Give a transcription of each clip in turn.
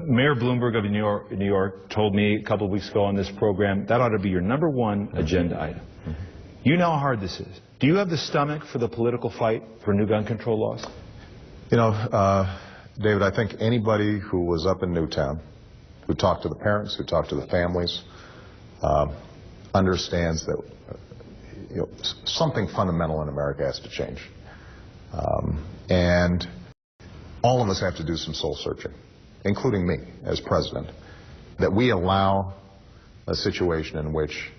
Mayor Bloomberg of New York told me a couple of weeks ago on this program that ought to be your #1 agenda item. You know how hard this is. Do you have the stomach for the political fight for new gun control laws? You know, David, I think anybody who was up in Newtown, who talked to the parents, who talked to the families, understands that something fundamental in America has to change. And all of us have to do some soul searching, including me as president, that we allow a situation in which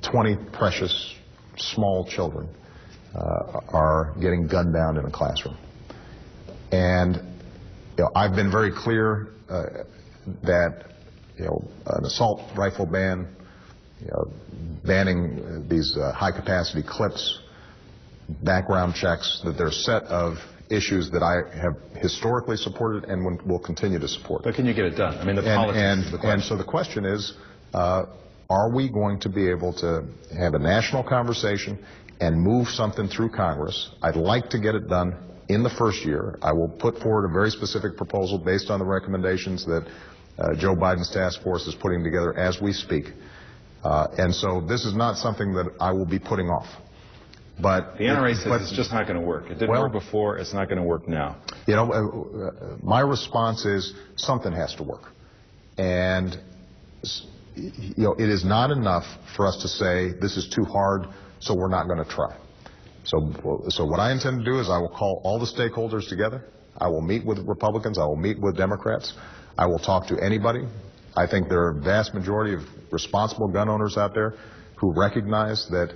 20 precious small children are getting gunned down in a classroom. And I've been very clear that an assault rifle ban, banning these high-capacity clips, background checks, that there's a set of issues that I have historically supported and will continue to support. But can you get it done? I mean, the politics is the question. And so the question is, are we going to be able to have a national conversation and move something through Congress? I'd like to get it done in the first year. I will put forward a very specific proposal based on the recommendations that Joe Biden's task force is putting together as we speak. And so this is not something that I will be putting off. But the NRA says it's just not going to work. It didn't work before. It's not going to work now. My response is something has to work. And it is not enough for us to say this is too hard, so we're not going to try. So what I intend to do is I will call all the stakeholders together. I will meet with Republicans. I will meet with Democrats. I will talk to anybody. I think there are a vast majority of responsible gun owners out there who recognize that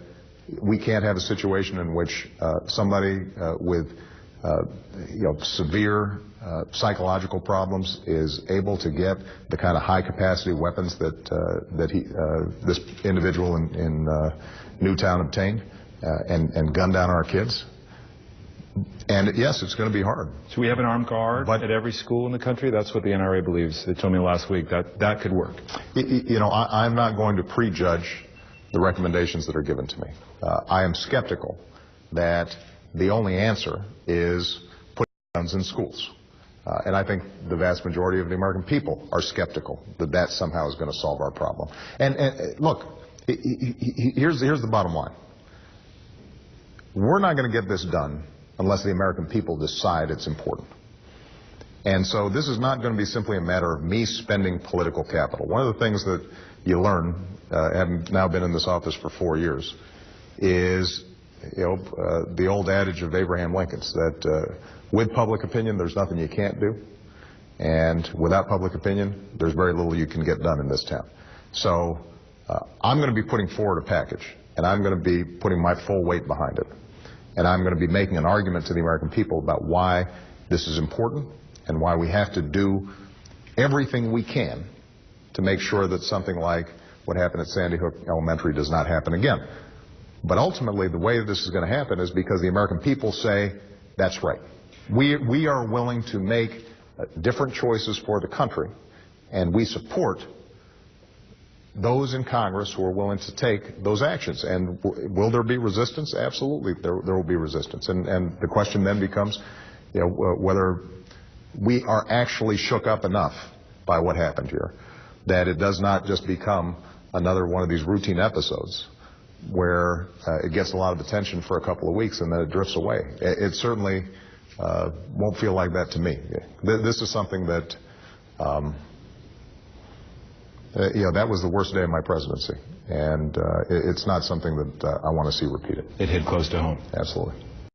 we can't have a situation in which somebody with severe psychological problems is able to get the kind of high-capacity weapons that this individual in Newtown obtained and gunned down our kids. And yes, it's going to be hard. So we have an armed guard at every school in the country? That's what the NRA believes. They told me last week that could work. I'm not going to prejudge the recommendations that are given to me. I am skeptical that the only answer is putting guns in schools. And I think the vast majority of the American people are skeptical that that somehow is going to solve our problem. And look, here's the bottom line. We're not going to get this done unless the American people decide it's important. And so this is not going to be simply a matter of me spending political capital. One of the things that you learn, having now been in this office for 4 years, is the old adage of Abraham Lincoln's that with public opinion there's nothing you can't do, and without public opinion there's very little you can get done in this town. So I'm going to be putting forward a package, and I'm going to be putting my full weight behind it. And I'm going to be making an argument to the American people about why this is important and why we have to do everything we can to make sure that something like what happened at Sandy Hook Elementary does not happen again. But ultimately, the way this is going to happen is because the American people say, that's right. We are willing to make different choices for the country, and we support those in Congress who are willing to take those actions. And will there be resistance? Absolutely, there will be resistance. And the question then becomes, whether we are actually shook up enough by what happened here that it does not just become another one of these routine episodes where it gets a lot of attention for a couple of weeks and then it drifts away. It certainly won't feel like that to me. This is something that that was the worst day of my presidency, and it's not something that I want to see repeated. It hit close to home. Absolutely.